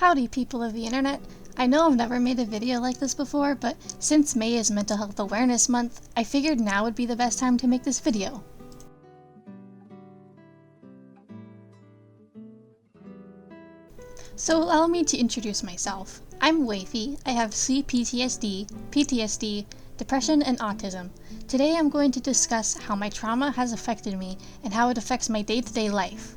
Howdy people of the internet. I know I've never made a video like this before, but since May is Mental Health Awareness Month, I figured now would be the best time to make this video. So allow me to introduce myself. I'm Wafy. I have CPTSD, PTSD, depression, and autism. Today I'm going to discuss how my trauma has affected me and how it affects my day-to-day life.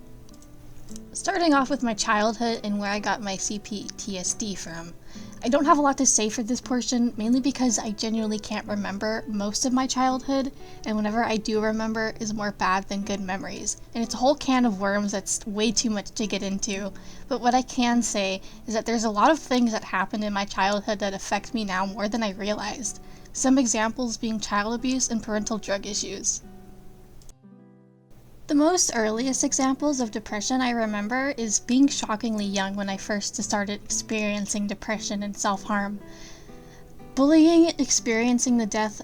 Starting off with my childhood and where I got my CPTSD from. I don't have a lot to say for this portion, mainly because I genuinely can't remember most of my childhood, and whenever I do remember is more bad than good memories. And it's a whole can of worms that's way too much to get into, but what I can say is that there's a lot of things that happened in my childhood that affect me now more than I realized. Some examples being child abuse and parental drug issues. The most earliest examples of depression I remember is being shockingly young when I first started experiencing depression and self-harm. Bullying, experiencing the death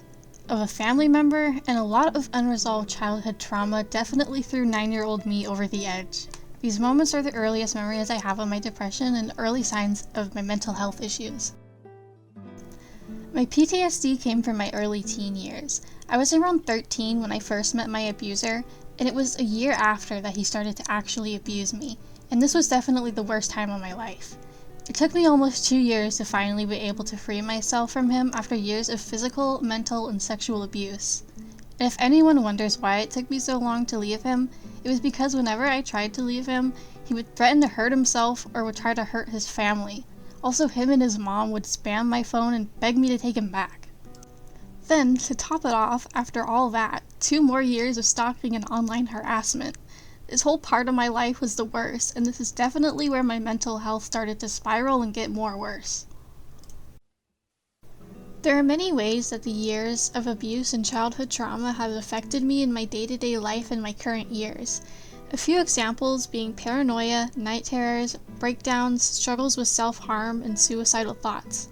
of a family member, and a lot of unresolved childhood trauma definitely threw 9-year-old me over the edge. These moments are the earliest memories I have of my depression and early signs of my mental health issues. My PTSD came from my early teen years. I was around 13 when I first met my abuser, and it was a year after that he started to actually abuse me, and this was definitely the worst time of my life. It took me almost 2 years to finally be able to free myself from him after years of physical, mental, and sexual abuse. And if anyone wonders why it took me so long to leave him, it was because whenever I tried to leave him, he would threaten to hurt himself or would try to hurt his family. Also, him and his mom would spam my phone and beg me to take him back. Then, to top it off, after all that, 2 more years of stalking and online harassment. This whole part of my life was the worst, and this is definitely where my mental health started to spiral and get more worse. There are many ways that the years of abuse and childhood trauma have affected me in my day-to-day life in my current years. A few examples being paranoia, night terrors, breakdowns, struggles with self-harm, and suicidal thoughts.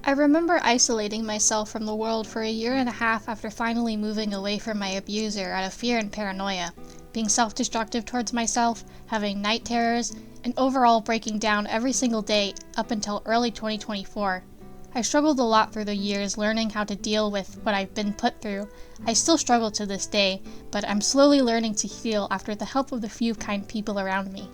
I remember isolating myself from the world for 1.5 years after finally moving away from my abuser out of fear and paranoia, being self-destructive towards myself, having night terrors, and overall breaking down every single day up until early 2024. I struggled a lot through the years learning how to deal with what I've been put through. I still struggle to this day, but I'm slowly learning to heal after the help of the few kind people around me.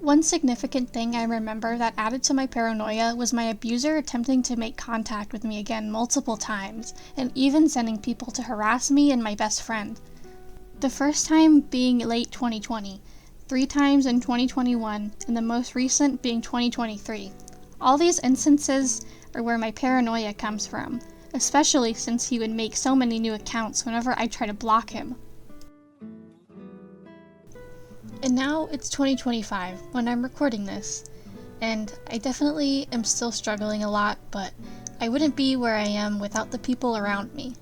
One significant thing I remember that added to my paranoia was my abuser attempting to make contact with me again multiple times, and even sending people to harass me and my best friend. The first time being late 2020, 3 times in 2021, and the most recent being 2023. All these instances are where my paranoia comes from, especially since he would make so many new accounts whenever I try to block him. And now it's 2025 when I'm recording this, and I definitely am still struggling a lot, but I wouldn't be where I am without the people around me.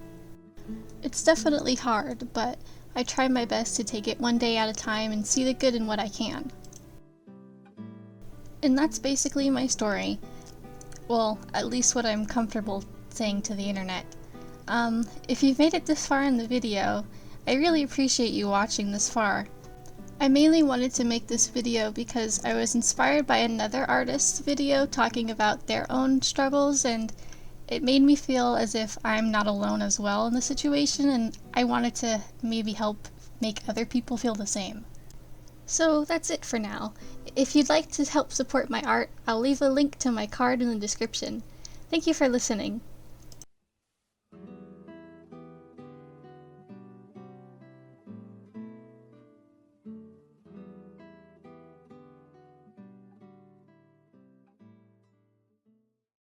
It's definitely hard, but I try my best to take it one day at a time and see the good in what I can. And that's basically my story. Well, at least what I'm comfortable saying to the internet. If you've made it this far in the video, I really appreciate you watching this far. I mainly wanted to make this video because I was inspired by another artist's video talking about their own struggles, and it made me feel as if I'm not alone as well in the situation, and I wanted to maybe help make other people feel the same. So that's it for now. If you'd like to help support my art, I'll leave a link to my card in the description. Thank you for listening.